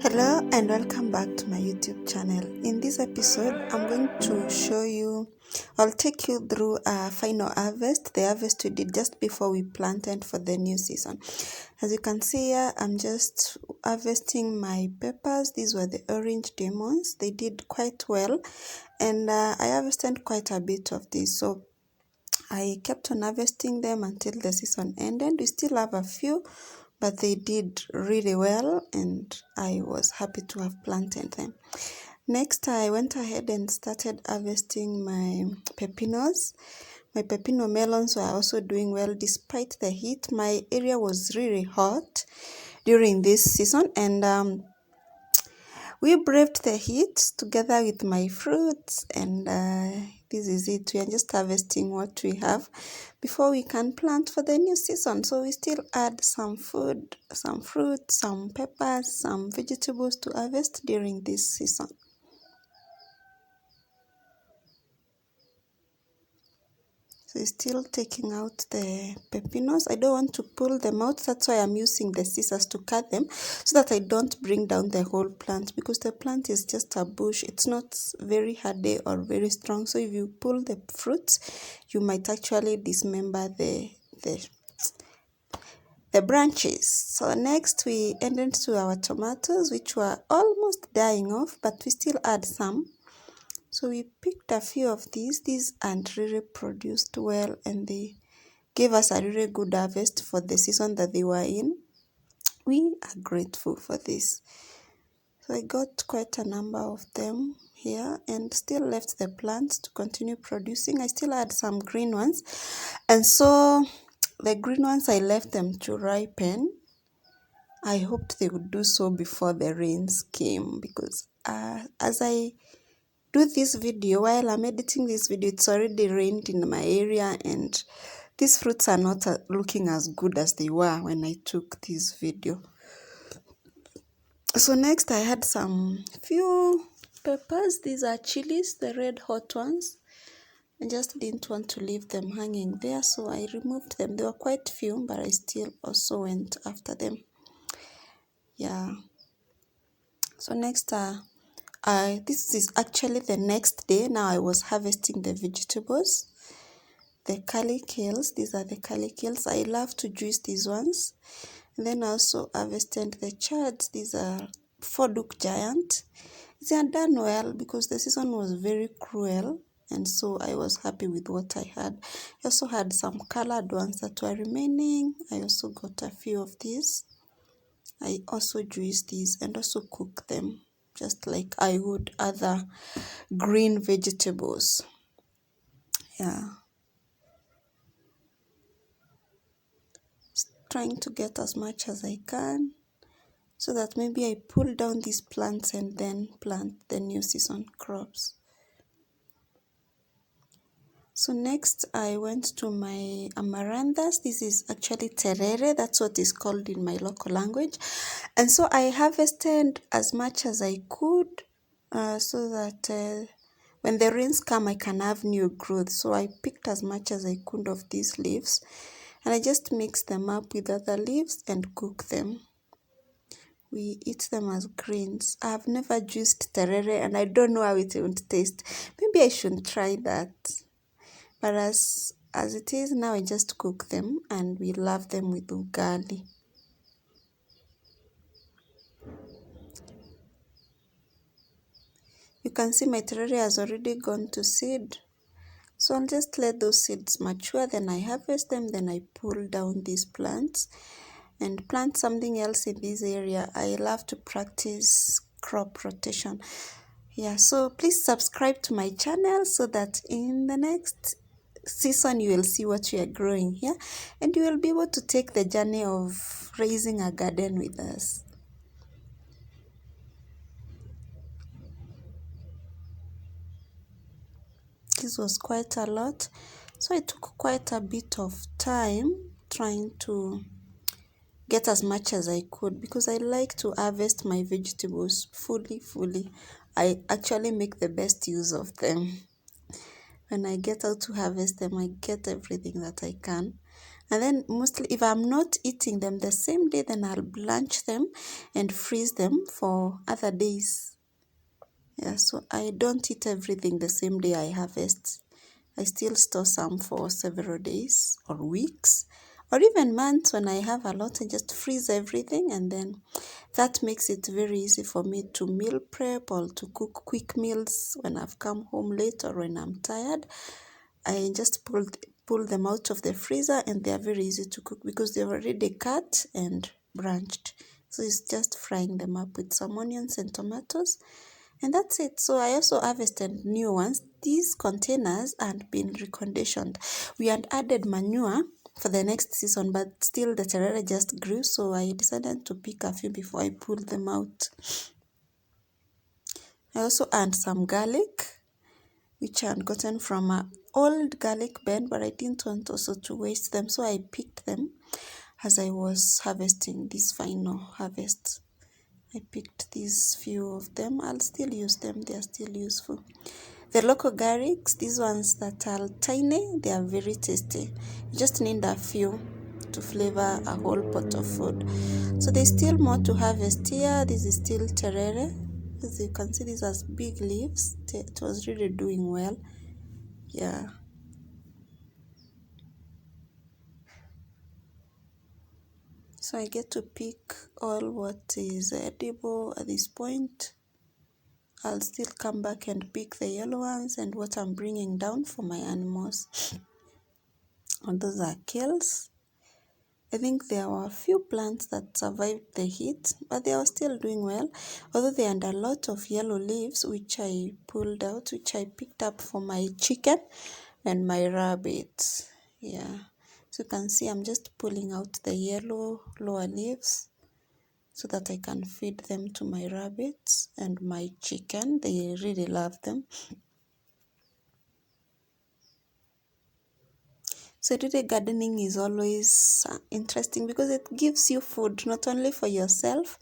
Hello and welcome back to my YouTube channel. In this episode, I'm going to show you, I'll take you through a final harvest, the harvest we did just before we planted for the new season. As you can see here, I'm just harvesting my peppers. These were the orange demons. They did quite well and I harvested quite a bit of these. So I kept on harvesting them until the season ended. We still have a few, but they did really well and I was happy to have planted them. Next, I went ahead and started harvesting my pepinos. My pepino melons were also doing well despite the heat. My area was really hot during this season and we braved the heat together with my fruits and this is it. We are just harvesting what we have before we can plant for the new season. So we still add some food, some fruit, some peppers, some vegetables to harvest during this season. So still taking out the pepinos. I don't want to pull them out. That's why I'm using the scissors to cut them so that I don't bring down the whole plant, because the plant is just a bush. It's not very hardy or very strong. So if you pull the fruits, you might actually dismember the branches. So next we ended to our tomatoes, which were almost dying off, but we still add some. So we picked a few of these and really produced well, and they gave us a really good harvest for the season that they were in. We are grateful for this. So I got quite a number of them here and still left the plants to continue producing. I still had some green ones, and so the green ones I left them to ripen. I hoped they would do so before the rains came, because as I do this video, while I'm editing this video, it's already rained in my area and these fruits are not looking as good as they were when I took this video. So next I had some few peppers. These are chilies, the red hot ones. I just didn't want to leave them hanging there, so I removed them. There were quite few, but I still also went after them. Yeah. So next this is actually the next day. Now I was harvesting the vegetables. The curly kales, these are the curly kales. I love to juice these ones. And then I also harvested the chads. These are Forduk giant. They are done well because the season was very cruel, and so I was happy with what I had. I also had some colored ones that were remaining. I also got a few of these. I also juice these and also cook them just like I would other green vegetables. Yeah. Trying to get as much as I can so that maybe I pull down these plants and then plant the new season crops. So next I went to my amaranthus. This is actually terere, that's what it's called in my local language. And so I harvested as much as I could so that when the rains come I can have new growth. So I picked as much as I could of these leaves and I just mixed them up with other leaves and cook them. We eat them as greens. I've never juiced terere and I don't know how it would taste. Maybe I should try that. But as it is now, I just cook them and we love them with ugali. You can see my terere has already gone to seed. So I'll just let those seeds mature, then I harvest them, then I pull down these plants and plant something else in this area. I love to practice crop rotation. Yeah, so please subscribe to my channel so that in the next season you will see what we are growing here and you will be able to take the journey of raising a garden with us. This was quite a lot, so I took quite a bit of time trying to get as much as I could because I like to harvest my vegetables fully. I actually make the best use of them. When I get out to harvest them, I get everything that I can. And then mostly if I'm not eating them the same day, then I'll blanch them and freeze them for other days. Yeah, so I don't eat everything the same day I harvest. I still store some for several days or weeks or even months. When I have a lot, I just freeze everything, and then that makes it very easy for me to meal prep or to cook quick meals when I've come home late or when I'm tired. I just pull them out of the freezer, and they are very easy to cook because they're already cut and branched. So it's just frying them up with some onions and tomatoes, and that's it. So I also harvested new ones. These containers had been reconditioned. We had added manure for the next season, but still the terere just grew, so I decided to pick a few before I pulled them out. I also add some garlic, which I had gotten from an old garlic bed, but I didn't want also to waste them, so I picked them as I was harvesting this final harvest. I picked these few of them. I'll still use them, they are still useful. The local garlics, these ones that are tiny, they are very tasty. You just need a few to flavor a whole pot of food. So there's still more to harvest here. This is still terere. As you can see, these are big leaves. It was really doing well. Yeah. So I get to pick all what is edible at this point. I'll still come back and pick the yellow ones and what I'm bringing down for my animals. And those are kales. I think there were a few plants that survived the heat, but they are still doing well. Although they had a lot of yellow leaves, which I pulled out, which I picked up for my chicken and my rabbit. Yeah. So you can see I'm just pulling out the yellow lower leaves so that I can feed them to my rabbits and my chicken. They really love them. So really gardening is always interesting because it gives you food not only for yourself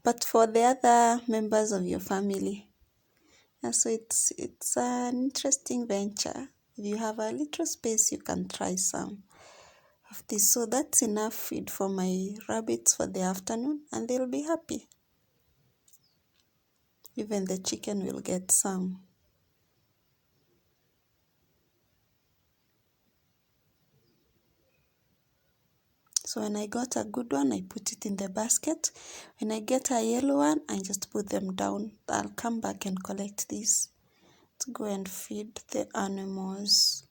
but for the other members of your family. And so it's an interesting venture. If you have a little space, you can try some of this. So that's enough feed for my rabbits for the afternoon, and they'll be happy. Even the chicken will get some. So when I got a good one, I put it in the basket. When I get a yellow one, I just put them down. I'll come back and collect these to go and feed the animals.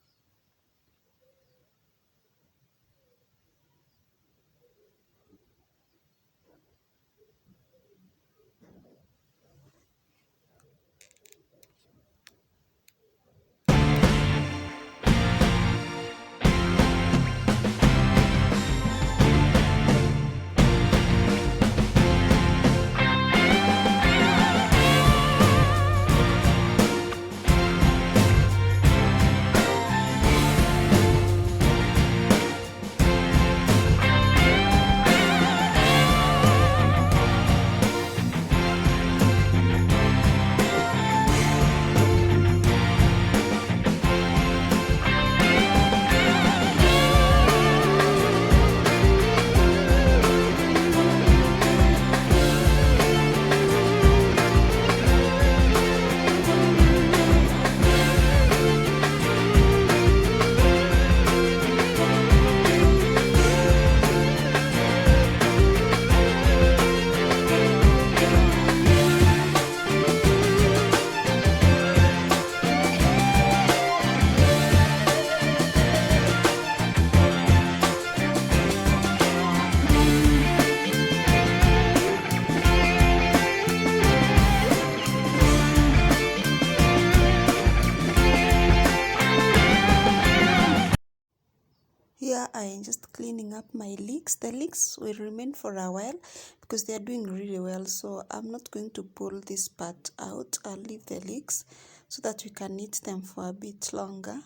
Here I am just cleaning up my leeks. The leeks will remain for a while because they are doing really well. So I'm not going to pull this part out. I'll leave the leeks so that we can eat them for a bit longer.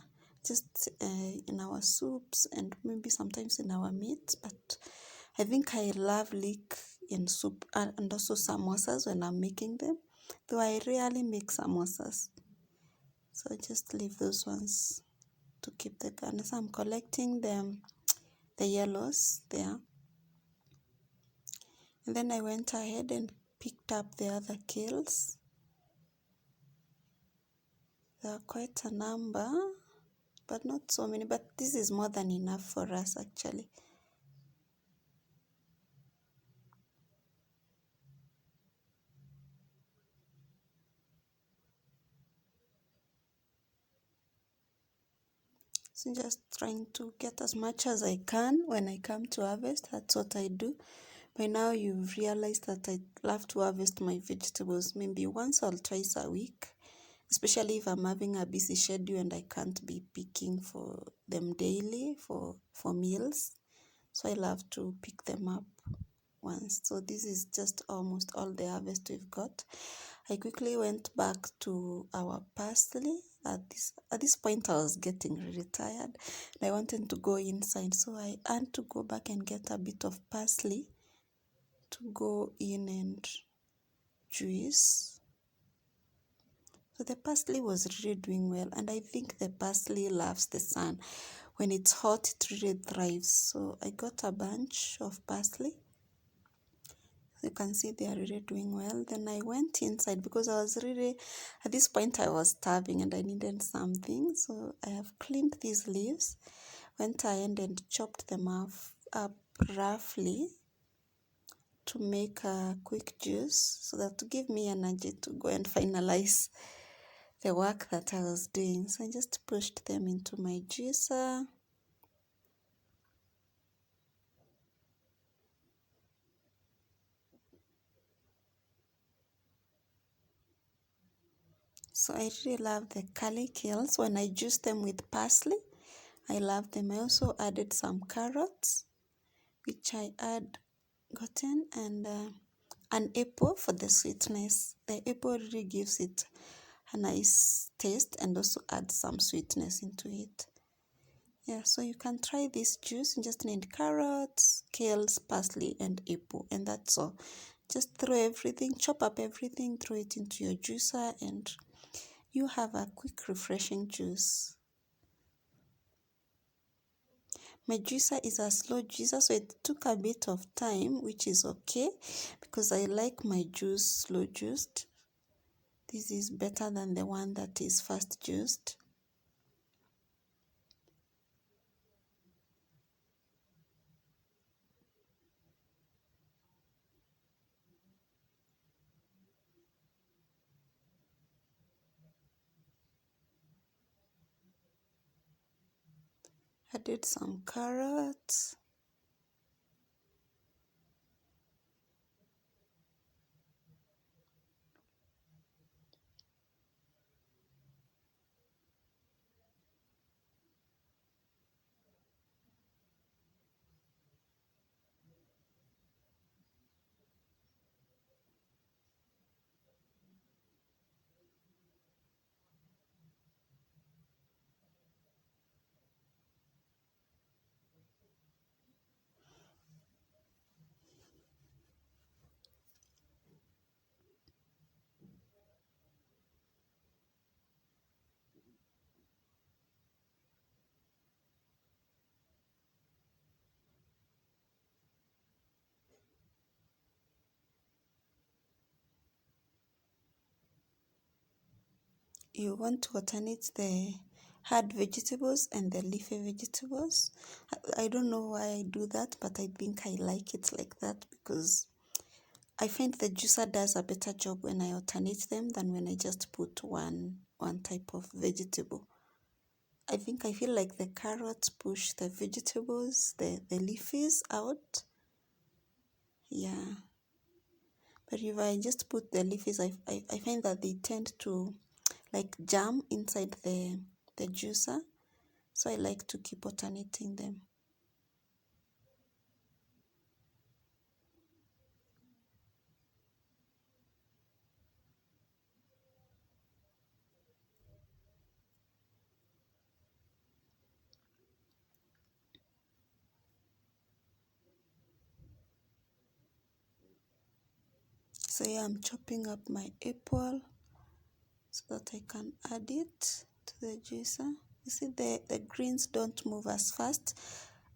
Just in our soups and maybe sometimes in our meat. But I think I love leek in soup and also samosas when I'm making them. Though I rarely make samosas. So I just leave those ones to keep the garners. I'm collecting them the yellows there. And then I went ahead and picked up the other kills. There are quite a number, but not so many, but this is more than enough for us actually. So just trying to get as much as I can when I come to harvest. That's what I do. By now you've realized that I love to harvest my vegetables maybe once or twice a week, especially if I'm having a busy schedule and I can't be picking for them daily for meals. So I love to pick them up once. So this is just almost all the harvest we've got. I quickly went back to our parsley. At this point I was getting really tired and I wanted to go inside, so I had to go back and get a bit of parsley to go in and juice. So the parsley was really doing well, and I think the parsley loves the sun. When it's hot, it really thrives. So I got a bunch of parsley. You can see they are really doing well. Then I went inside because I was really, at this point I was starving and I needed something. So I have cleaned these leaves, went ahead and chopped them up roughly to make a quick juice, so that to give me energy to go and finalize the work that I was doing. So I just pushed them into my juicer. So I really love the curly kales when I juice them with parsley. I love them. I also added some carrots, which I had gotten, and an apple for the sweetness. The apple really gives it a nice taste and also adds some sweetness into it. Yeah, so you can try this juice. You just need carrots, kales, parsley, and apple, and that's all. Just throw everything, chop up everything, throw it into your juicer, and you have a quick, refreshing juice. My juicer is a slow juicer, so it took a bit of time, which is okay because I like my juice slow juiced. This is better than the one that is fast juiced. Added some carrots. You want to alternate the hard vegetables and the leafy vegetables. I don't know why I do that, but I think I like it like that because I find the juicer does a better job when I alternate them than when I just put one type of vegetable. I feel like the carrots push the vegetables, the leafies out. Yeah. But if I just put the leafies, I find that they tend to like jam inside the juicer. So I like to keep alternating them. So yeah, I'm chopping up my apple so that I can add it to the juicer. You see the greens don't move as fast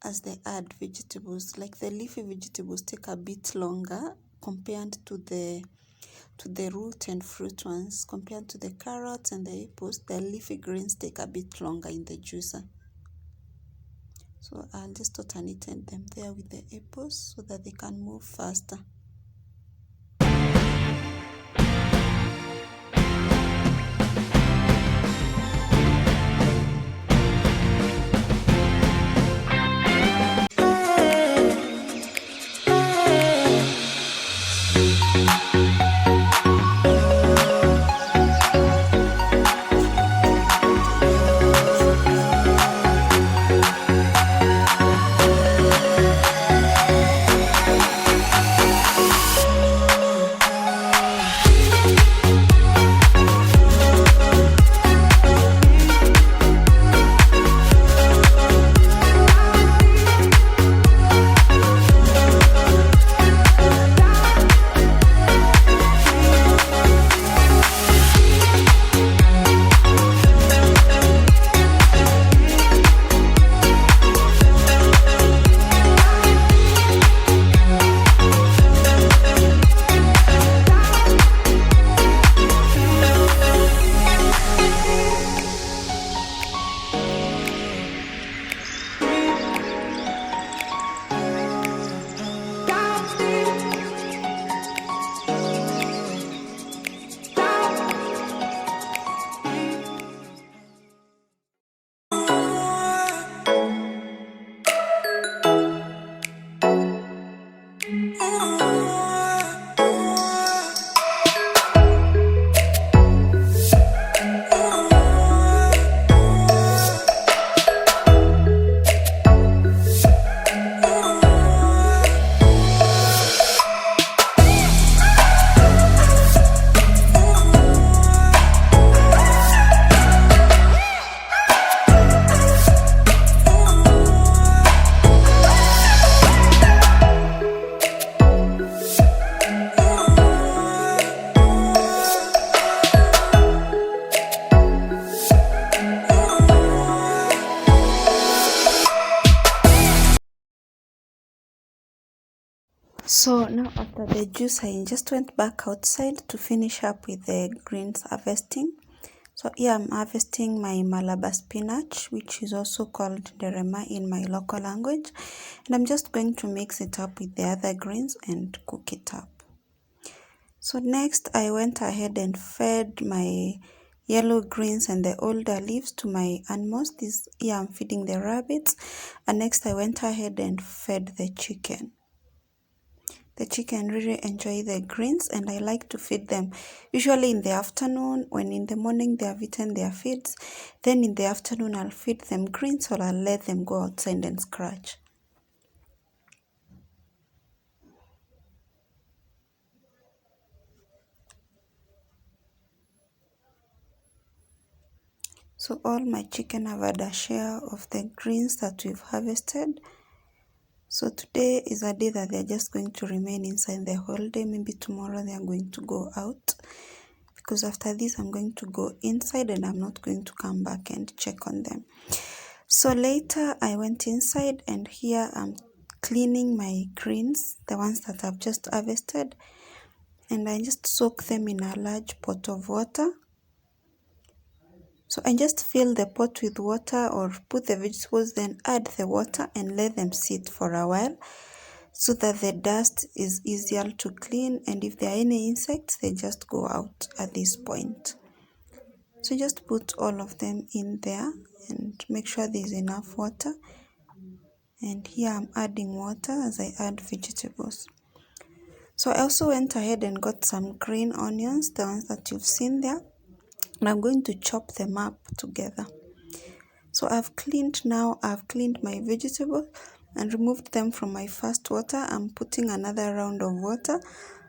as they add vegetables. Like the leafy vegetables take a bit longer compared to the root and fruit ones. Compared to the carrots and the apples, the leafy greens take a bit longer in the juicer. So I'll just alternate them there with the apples so that they can move faster. So now after the juice, I just went back outside to finish up with the greens harvesting. So here I'm harvesting my Malabar spinach, which is also called derema in my local language. And I'm just going to mix it up with the other greens and cook it up. So next I went ahead and fed my yellow greens and the older leaves to my animals. Here I'm feeding the rabbits. And next I went ahead and fed the chicken. The chicken really enjoy the greens, and I like to feed them usually in the afternoon. When in the morning they have eaten their feeds, then in the afternoon I'll feed them greens or I'll let them go outside and scratch. So all my chicken have had a share of the greens that we've harvested. So today is a day that they're just going to remain inside the whole day. Maybe tomorrow they are going to go out, because after this I'm going to go inside and I'm not going to come back and check on them. So later I went inside, and here I'm cleaning my greens, the ones that I've just harvested, and I just soak them in a large pot of water. So I just fill the pot with water or put the vegetables, then add the water and let them sit for a while so that the dust is easier to clean, and if there are any insects, they just go out at this point. So just put all of them in there and make sure there's enough water. And here I'm adding water as I add vegetables. So I also went ahead and got some green onions, the ones that you've seen there. And I'm going to chop them up together. So I've cleaned my vegetables and removed them from my first water. I'm putting another round of water.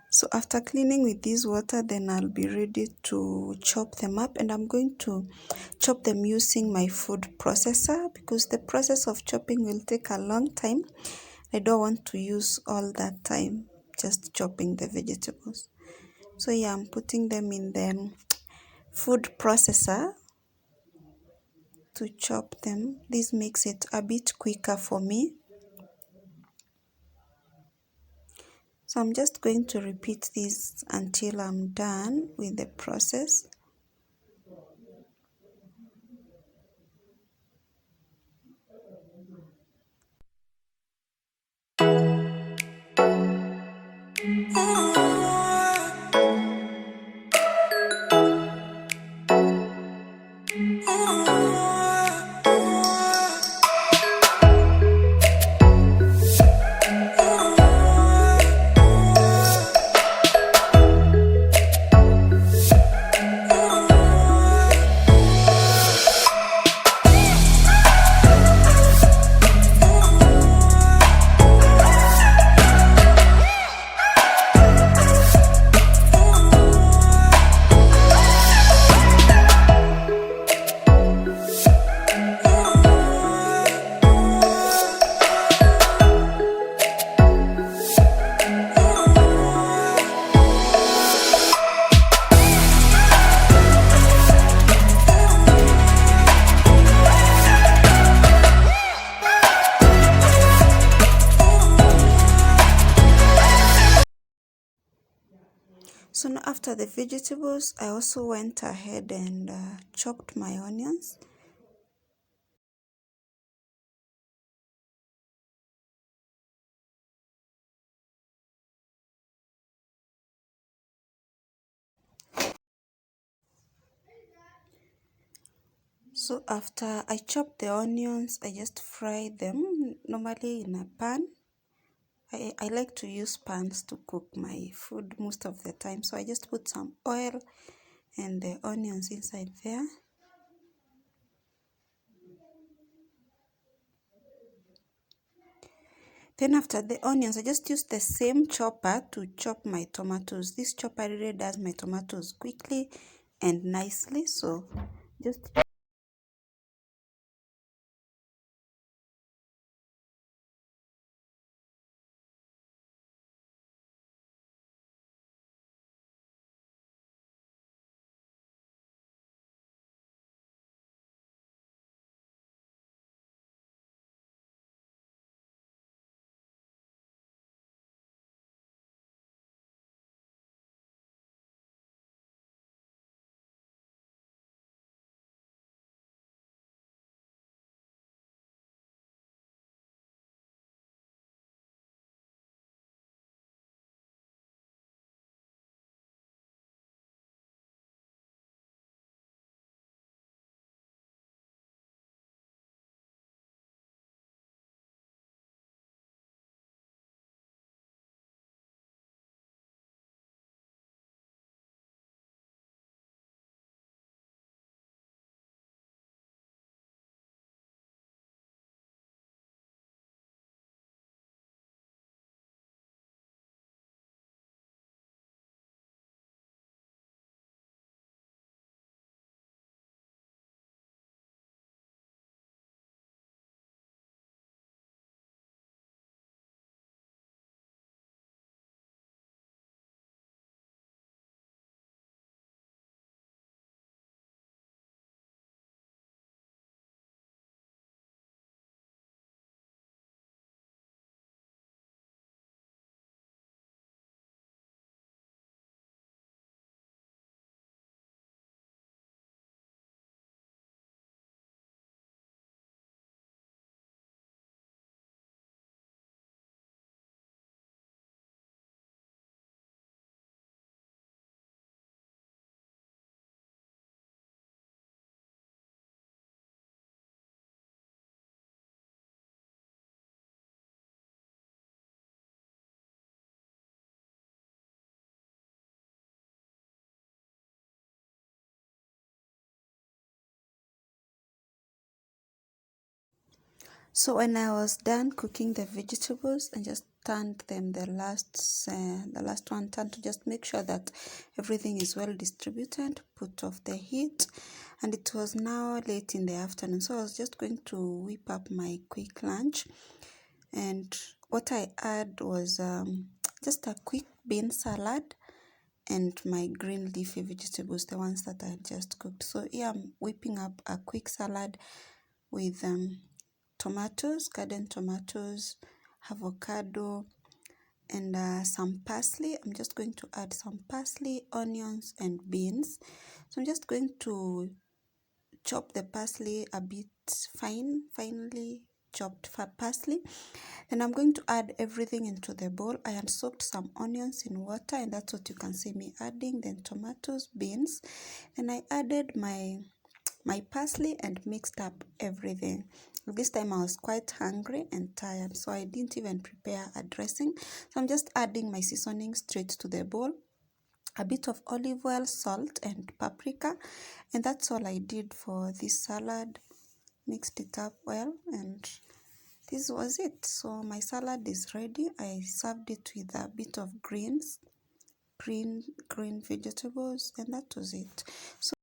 So after cleaning with this water, then I'll be ready to chop them up, and I'm going to chop them using my food processor, because the process of chopping will take a long time. I don't want to use all that time just chopping the vegetables. So yeah, I'm putting them in the food processor to chop them. This makes it a bit quicker for me So I'm just going to repeat this until I'm done with the process. So now after the vegetables, I also went ahead and chopped my onions. So after I chop the onions, I just fry them normally in a pan. I like to use pans to cook my food most of the time. So I just put some oil and the onions inside there. Then after the onions, I just use the same chopper to chop my tomatoes. This chopper really does my tomatoes quickly and nicely. So just so when I was done cooking the vegetables, I just turned them the last one turn to just make sure that everything is well distributed, put off the heat, and it was now late in the afternoon. So I was just going to whip up my quick lunch, and what I had was just a quick bean salad and my green leafy vegetables, the ones that I just cooked. So here I'm whipping up a quick salad with tomatoes, garden tomatoes, avocado, and some parsley. I'm just going to add some parsley, onions, and beans. So I'm just going to chop the parsley a bit finely chopped for parsley. And I'm going to add everything into the bowl. I had soaked some onions in water, and that's what you can see me adding. Then tomatoes, beans, and I added my parsley and mixed up everything. This time I was quite hungry and tired, so I didn't even prepare a dressing. So I'm just adding my seasoning straight to the bowl, a bit of olive oil, salt, and paprika, and that's all I did for this salad. Mixed it up well, and this was it. So my salad is ready. I served it with a bit of green vegetables, and that was it. So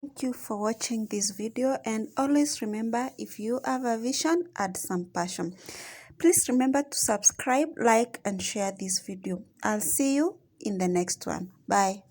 thank you for watching this video, and always remember, if you have a vision, add some passion. Please remember to subscribe, like, and share this video. I'll see you in the next one. Bye.